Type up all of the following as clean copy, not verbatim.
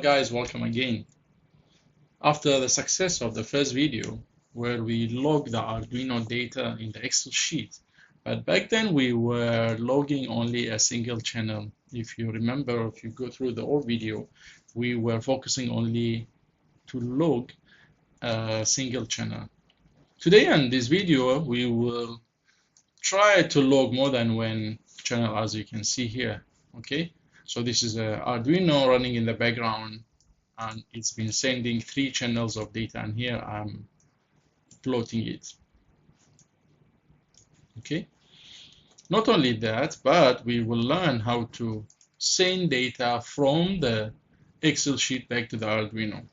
guys, welcome again. After the success of the first video where we logged the Arduino data in the Excel sheet, but back then we were logging only a single channel. If you remember, if you go through the old video, we were focusing only to log a single channel. Today in this video we will try to log more than one channel, as you can see here. Okay, so this is a Arduino running in the background, and it's been sending 3 channels of data, and here I'm plotting it. Okay, not only that, but we will learn how to send data from the Excel sheet back to the Arduino.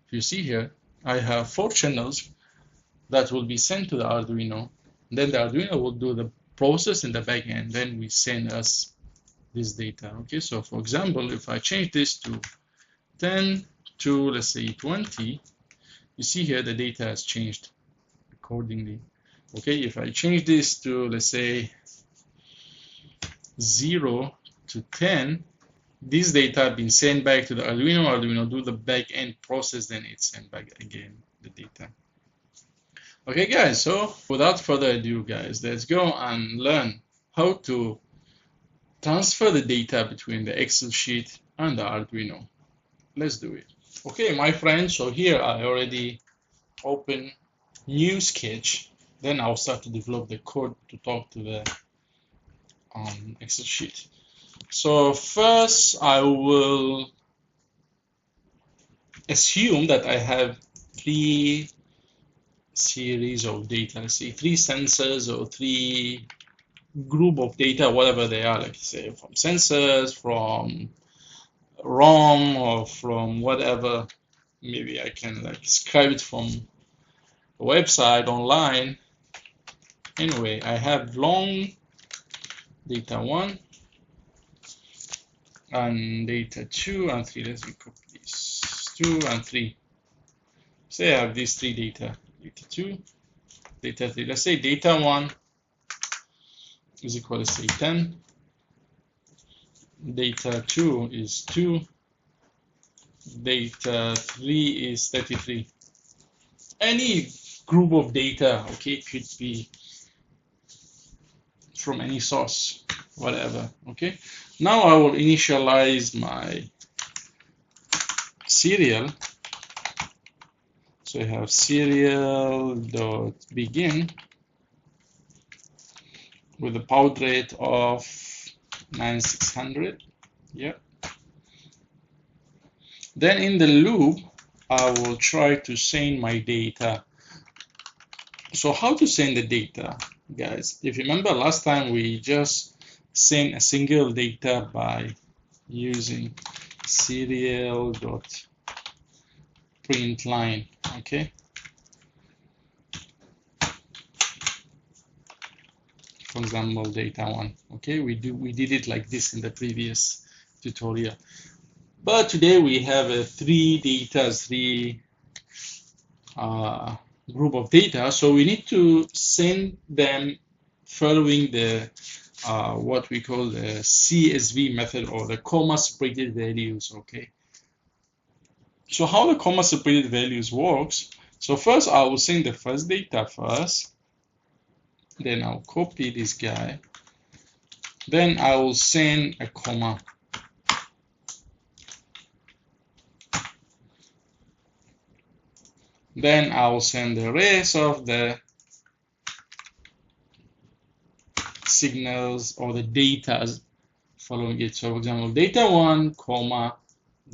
If you see here, I have 4 channels that will be sent to the Arduino. Then the Arduino will do the process in the back end, then we send us this data. Okay, so for example, if I change this to 10 to, let's say, 20, you see here the data has changed accordingly. Okay, if I change this to, let's say, 0 to 10, this data have been sent back to the Arduino. Arduino do the back end process, then it's sent back again the data. Okay guys, so without further ado guys, let's go and learn how to transfer the data between the Excel sheet and the Arduino. Let's do it. Okay my friends, so here I already open new sketch, then I'll start to develop the code to talk to the Excel sheet. So first I will assume that I have 3 series of data, let's say 3 sensors or 3 group of data, whatever they are, like say from sensors, from ROM, or from whatever. Maybe I can like describe it from a website online. Anyway, I have long data 1 and data 2 and 3. Let's copy this 2 and 3. Say I have these 3 data 2, data 3. Let's say data 1 is equal to, say, 10. Data 2 is 2. Data 3 is 33. Any group of data, okay, could be from any source, whatever. Okay, now I will initialize my serial. So I have serial.begin with a baud rate of 9600. Yeah. Then in the loop, I will try to send my data. So how to send the data, guys? If you remember last time, we just sent a single data by using serial.println. Okay. For example, data 1. Okay, we did it like this in the previous tutorial. But today we have a 3 group of data, so we need to send them following the what we call the CSV method, or the comma separated values. Okay. So how the comma separated values works? So first I will send the first data first. Then I'll copy this guy. Then I will send a comma. Then I will send the rest of the signals or the data following it. So for example, data 1, comma,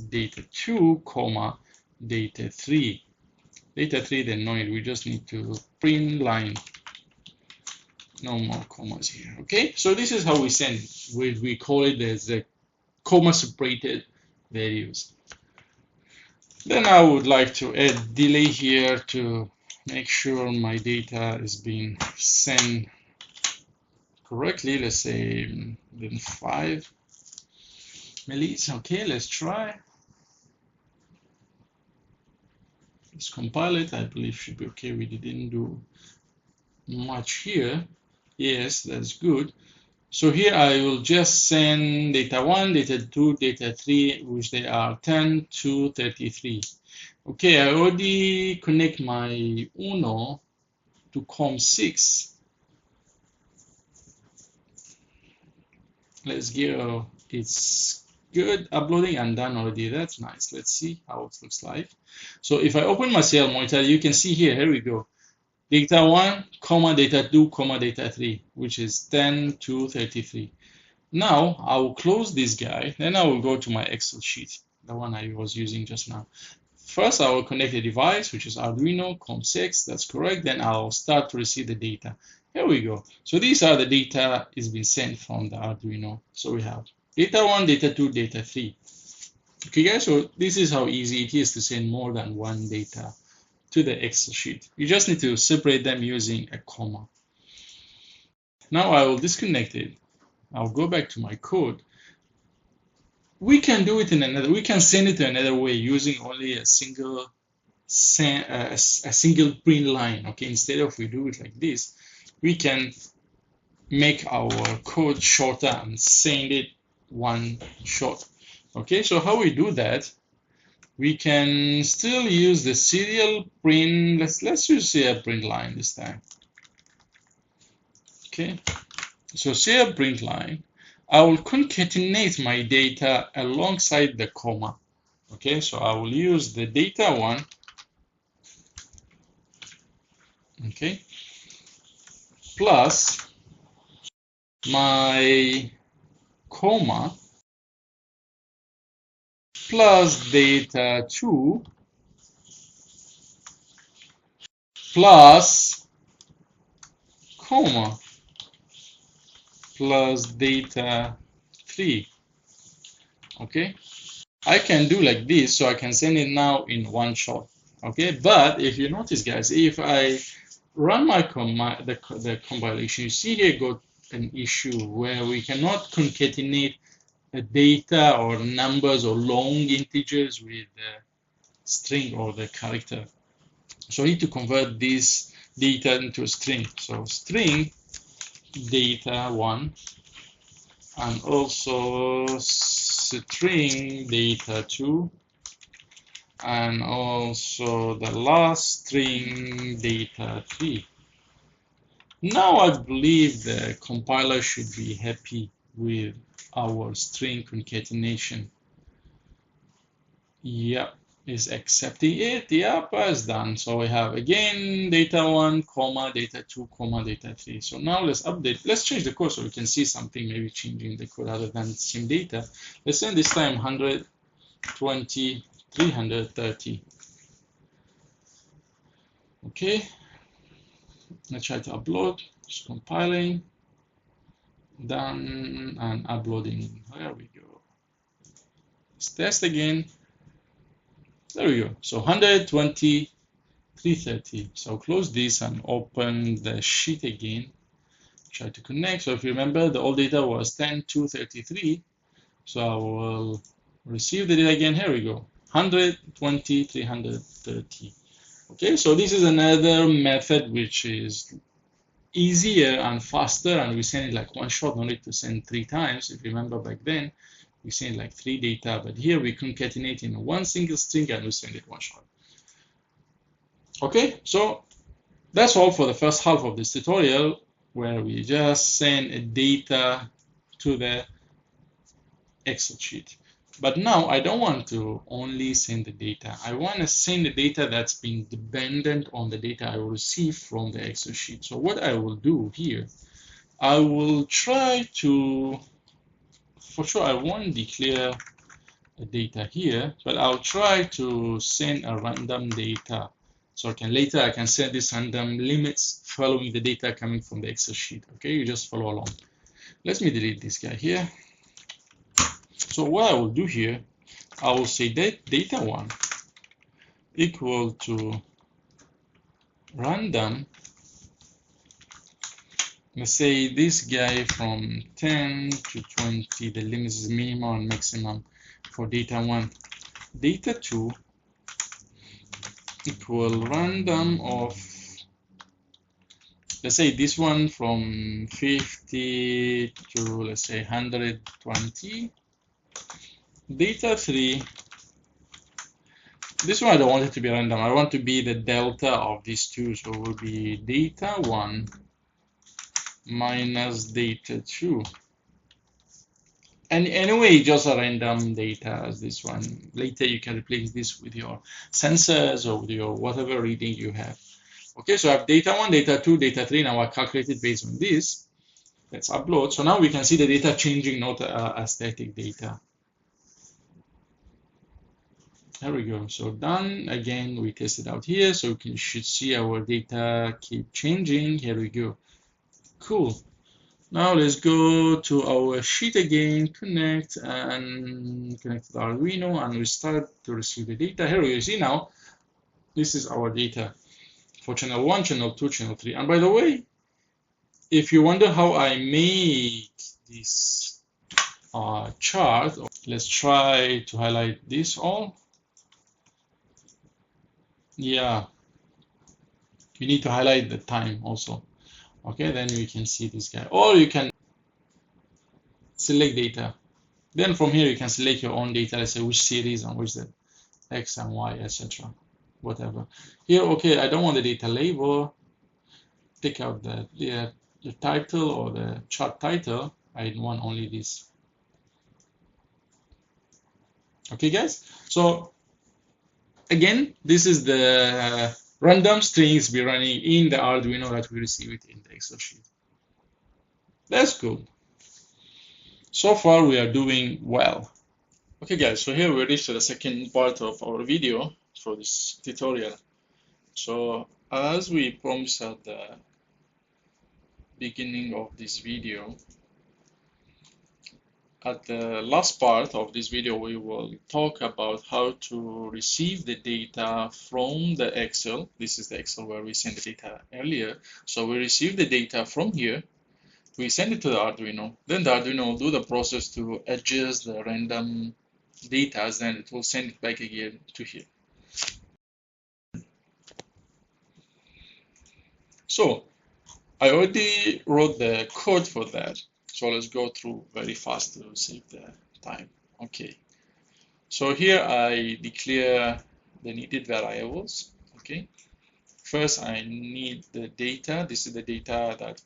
data 2, comma, data 3. Data 3, then no need, we just need to print line. No more commas here. Okay, so this is how we send. We call it as the comma separated values. Then I would like to add delay here to make sure my data is being sent correctly. Let's say within 5 millis. Okay, let's try. Let's compile it. I believe it should be okay. We didn't do much here. Yes, that's good. So here I will just send data 1, data 2, data 3, which they are 10 to 33. Okay, I already connect my Uno to COM6. Let's go. It's good, uploading and done already. That's nice. Let's see how it looks like. So if I open my CL monitor, you can see here we go. Data 1, comma, data 2, comma, data 3, which is 10 to 33. Now I will close this guy, then I will go to my Excel sheet, the one I was using just now. First, I will connect a device, which is Arduino, COM6, that's correct. Then I'll start to receive the data. Here we go. So these are the data is being sent from the Arduino. So we have data 1, data 2, data 3. Okay guys, so this is how easy it is to send more than one data to the Excel sheet. You just need to separate them using a comma. Now I will disconnect it. I'll go back to my code. We can do it in another, we can send it another way using only a single print line. Okay, instead of we do it like this, we can make our code shorter and send it one shot. Okay, so how we do that? We can still use the serial print. Let's use serial print line this time. Okay, so serial print line. I will concatenate my data alongside the comma. Okay, so I will use the data 1. Okay, plus my comma plus data 2 plus comma plus data 3. Okay, I can do like this, so I can send it now in one shot. Okay, but if you notice, guys, if I run my the compilation, you see here got an issue where we cannot concatenate the data or numbers or long integers with the string or the character. So I need to convert this data into a string. So string data 1 and also string data 2 and also the last string data 3. Now I believe the compiler should be happy with our string concatenation. Yep, is accepting it. Yep, it's done. So we have again data 1, comma, data 2, comma, data 3. So now let's update. Let's change the code so we can see something, maybe changing the code other than the same data. Let's send this time 120, 330. Okay, let's try to upload. Just compiling, done, and uploading. There we go. Let's test again. There we go. So 120, 330. So close this and open the sheet again. Try to connect. So if you remember, the old data was 10 to 33. So I will receive the data again. Here we go. 120, 330. Okay, so this is another method which is easier and faster, and we send it like one shot, no need to send 3 times. If you remember back then, we send like 3 data, but here we concatenate in one single string and we send it one shot. Okay, so that's all for the first half of this tutorial, where we just send data to the Excel sheet. But now I don't want to only send the data. I want to send the data that's being dependent on the data I will receive from the Excel sheet. So what I will do here, I will try to, for sure I won't declare the data here, but I'll try to send a random data. So later I can set these random limits following the data coming from the Excel sheet. Okay, you just follow along. Let me delete this guy here. So what I will do here, I will say that data 1 equal to random. Let's say this guy from 10 to 20, the limit is minimum and maximum for data 1. Data 2 equal random of, let's say this one from 50 to, let's say, 120. Data 3, this one I don't want it to be random. I want to be the delta of these two. So it will be data 1 minus data 2. And anyway, just a random data as this one. Later you can replace this with your sensors or with your whatever reading you have. Okay, so I have data 1, data 2, data 3. Now I calculated based on this. Let's upload. So now we can see the data changing, not a static data. There we go. So done. Again, we test it out here. So you should see our data keep changing. Here we go. Cool. Now let's go to our sheet again, connect to the Arduino, and we start to receive the data. Here you see now, this is our data for channel 1, channel 2, channel 3. And by the way, if you wonder how I made this chart, let's try to highlight this all. Yeah, you need to highlight the time also. Okay, then we can see this guy. Or you can select data. Then from here you can select your own data. Let's say which series and which the X and Y, etc. Whatever. Here, okay, I don't want the data label. Take out the title or the chart title. I want only this. Okay, guys. So again, this is the random strings we're running in the Arduino that we receive it in the Excel sheet. That's good. So far we are doing well. Okay guys, so here we reached the second part of our video for this tutorial. So as we promised at the beginning of this video, at the last part of this video we will talk about how to receive the data from the Excel. This is the Excel where we sent the data earlier. So we receive the data from here, we send it to the Arduino, then the Arduino will do the process to adjust the random data, then it will send it back again to here. So I already wrote the code for that. So let's go through very fast to save the time. Okay. So here I declare the needed variables. Okay. First, I need the data. This is the data that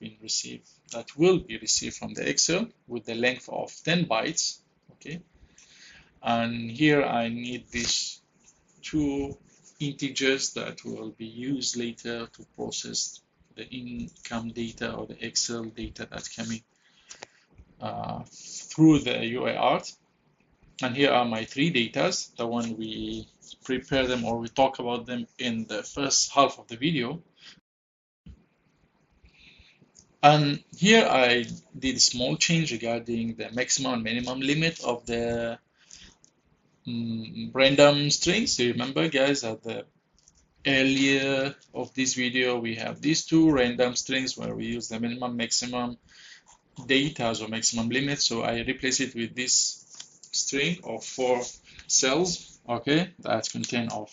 will be received from the Excel with the length of 10 bytes. Okay. And here I need these two integers that will be used later to process the income data or the Excel data that's coming through the UART. And here are my three datas, the one we prepare them or we talk about them in the first half of the video. And here I did a small change regarding the maximum and minimum limit of the random strings. So remember guys, at the earlier of this video we have these two random strings where we use the minimum maximum data or maximum limit. So I replace it with this string of 4 cells, okay, that contain of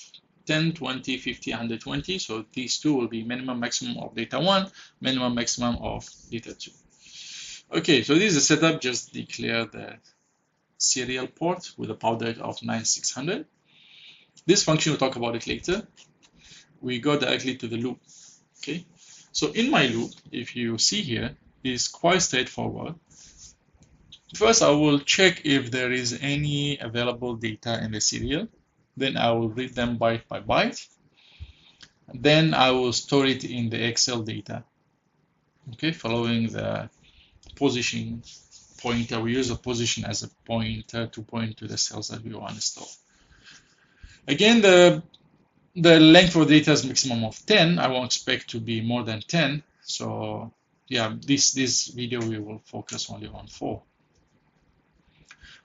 10, 20, 50, 120. So these two will be minimum maximum of data 1, minimum maximum of data 2. Okay, so this is a setup. Just declare the serial port with a power date of 9600. This function, we'll talk about it later. We go directly to the loop. Okay, so in my loop, if you see here, is quite straightforward. First, I will check if there is any available data in the serial. Then I will read them byte by byte. Then I will store it in the Excel data. Okay, following the position pointer. We use a position as a pointer to point to the cells that we want to store. Again, the length of data is maximum of 10. I won't expect to be more than 10. So yeah, this video we will focus only on 4.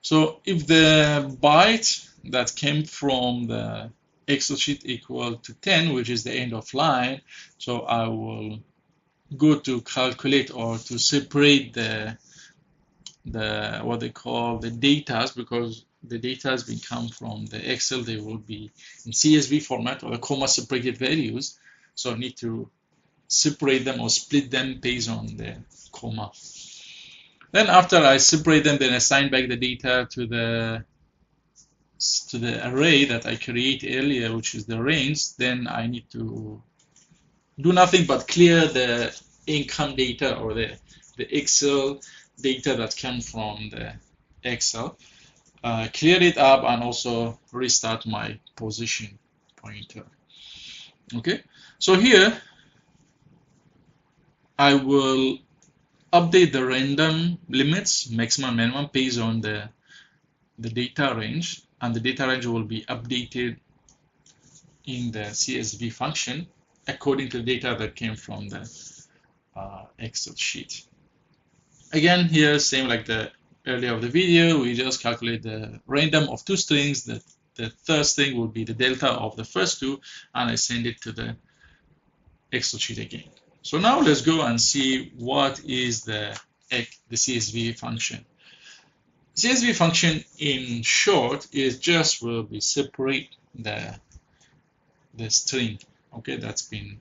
So if the byte that came from the Excel sheet equal to 10, which is the end of line, so I will go to calculate or to separate the what they call the datas, because the data has been come from the Excel. They will be in CSV format or the comma separated values. So I need to separate them or split them based on the comma. Then after I separate them, then assign back the data to the array that I create earlier, which is the range. Then I need to do nothing but clear the income data or the Excel data that came from the Excel, clear it up, and also restart my position pointer. Okay, so here I will update the random limits, maximum, minimum, based on the data range, and the data range will be updated in the CSV function according to the data that came from the Excel sheet. Again, here, same like the earlier of the video, we just calculate the random of two strings. The third string will be the delta of the first two, and I send it to the Excel sheet again. So now let's go and see what is the CSV function. CSV function, in short, is just where we separate the string, okay, that's been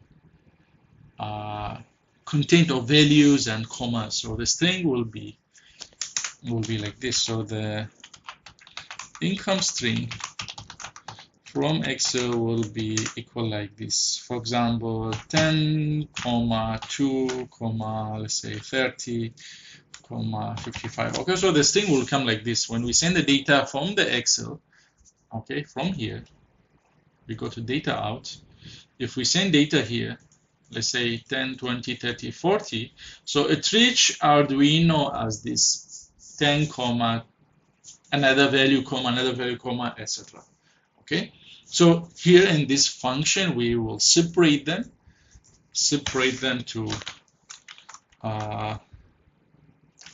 contained of values and commas. So the string will be like this. So the income string from Excel will be equal like this. For example, 10, 2, let's say 30, 55. Okay, so the string will come like this. When we send the data from the Excel, okay, from here, we go to data out. If we send data here, let's say 10, 20, 30, 40, so it reaches Arduino as this 10, another value, another value, etc. Okay, so here in this function, we will separate them to,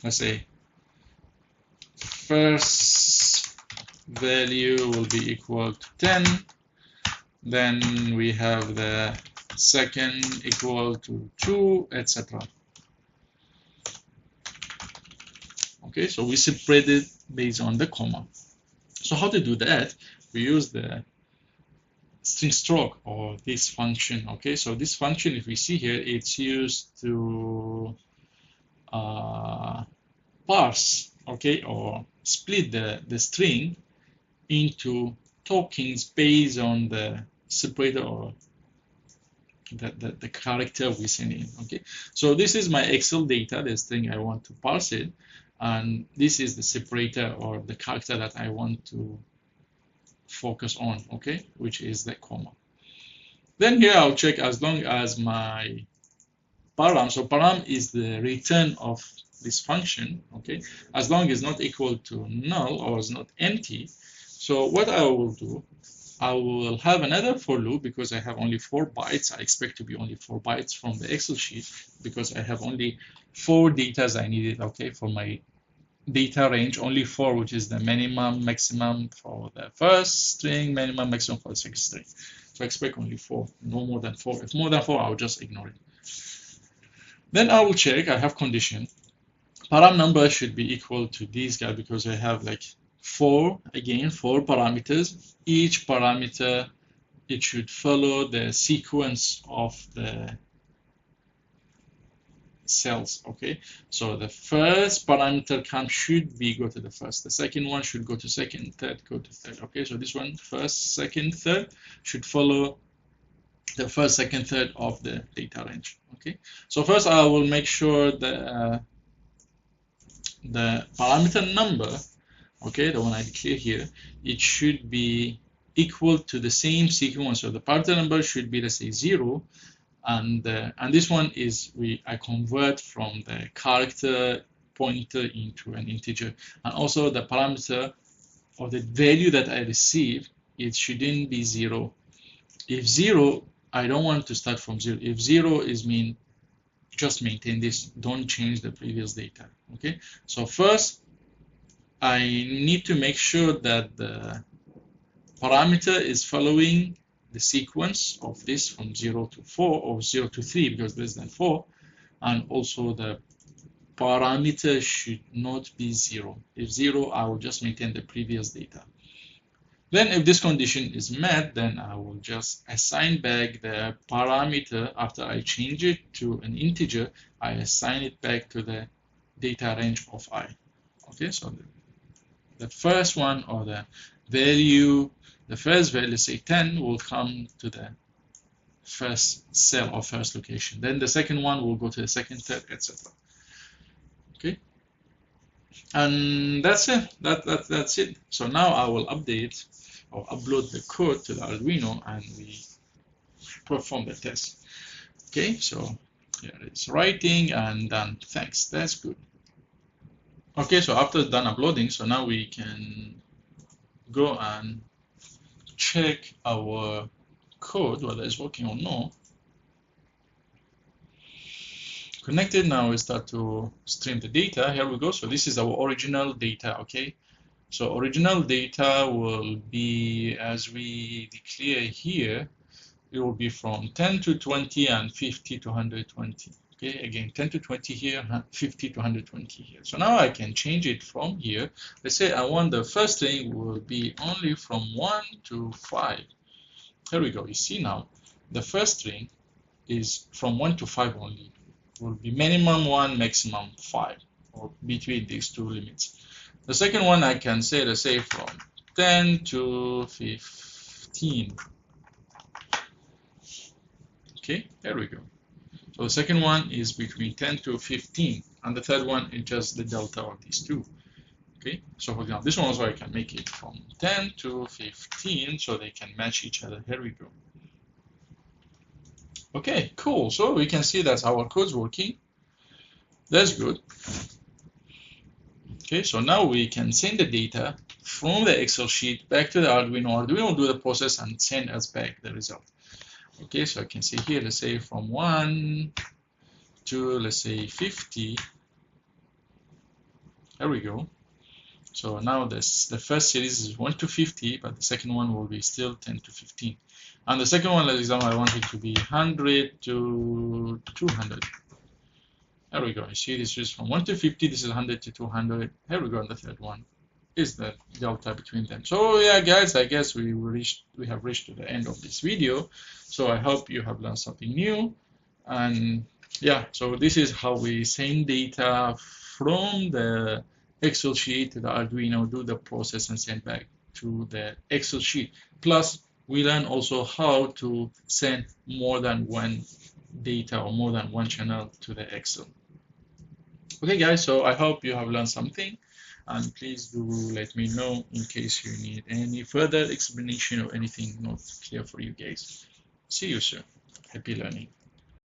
let's say, first value will be equal to 10, then we have the second equal to 2, etc. Okay, so we separate it based on the comma. So how to do that? We use the string stroke, or this function. Okay, so this function, if we see here, it's used to parse, okay, or split the string into tokens based on the separator or the character we send in. Okay, so this is my Excel data, this thing I want to parse it, and this is the separator or the character that I want to focus on, okay, which is the comma. Then here I'll check as long as my param, so param is the return of this function, okay, as long as not equal to null or is not empty. So what I will do, I will have another for loop because I have only 4 bytes. I expect to be only 4 bytes from the Excel sheet because I have only 4 datas I needed, okay, for my data range, only 4, which is the minimum, maximum for the first string, minimum, maximum for the second string. So I expect only 4, no more than 4. If more than 4, I'll just ignore it. Then I will check, I have condition. Param number should be equal to these guys because I have like 4 parameters. Each parameter, it should follow the sequence of the cells, okay? So the first parameter count should be go to the first, the second one should go to second, third go to third, okay? So this one, first, second, third, should follow the first, second, third of the data range, okay? So first I will make sure the parameter number, okay, the one I declare here, it should be equal to the same sequence. So the parameter number should be, let's say, 0, and this one is I convert from the character pointer into an integer, and also the parameter or the value that I receive, it shouldn't be 0. If 0, I don't want to start from 0. If 0 is mean, just maintain this, don't change the previous data, okay? So first, I need to make sure that the parameter is following the sequence of this from 0 to 4 or 0 to 3 because less than 4, and also the parameter should not be 0. If 0, I will just maintain the previous data. Then if this condition is met, then I will just assign back the parameter. After I change it to an integer, I assign it back to the data range of I. Okay, so the first one, or the value, the first value, let's say 10, will come to the first cell or first location. Then the second one will go to the second, third, etc. Okay, and that's it. That's it. So now I will update or upload the code to the Arduino, and we perform the test. Okay, so here it's writing and done. Thanks, that's good. Okay, so after done uploading, so now we can go and check our code whether it's working or not. Connected. Now we start to stream the data. Here we go. So this is our original data. Okay, so original data will be, as we declare here, it will be from 10 to 20 and 50 to 120. Okay, again, 10 to 20 here, 50 to 120 here. So now I can change it from here. Let's say I want the first string will be only from 1 to 5. Here we go. You see now, the first string is from 1 to 5 only. It will be minimum 1, maximum 5, or between these two limits. The second one I can say, let's say from 10 to 15. Okay, there we go. So the second one is between 10 to 15, and the third one is just the delta of these two. Okay, so for example, this one also I can make it from 10 to 15, so they can match each other. Here we go. Okay, cool. So we can see that our code's working. That's good. Okay, so now we can send the data from the Excel sheet back to the Arduino. Arduino will do the process and send us back the result. Okay, so I can see here, let's say from 1 to, let's say, 50. There we go. So now the first series is 1 to 50, but the second one will be still 10 to 15. And the second one, for example, I want it to be 100 to 200. There we go. You see, this is from 1 to 50. This is 100 to 200. Here we go. And the third one is the delta between them. So yeah, guys, I guess we have reached to the end of this video. So I hope you have learned something new. And yeah, so this is how we send data from the Excel sheet to the Arduino, do the process and send back to the Excel sheet. Plus, we learn also how to send more than one data or more than one channel to the Excel. Okay, guys, so I hope you have learned something, and please do let me know in case you need any further explanation or anything not clear for you guys. See you soon. Happy learning.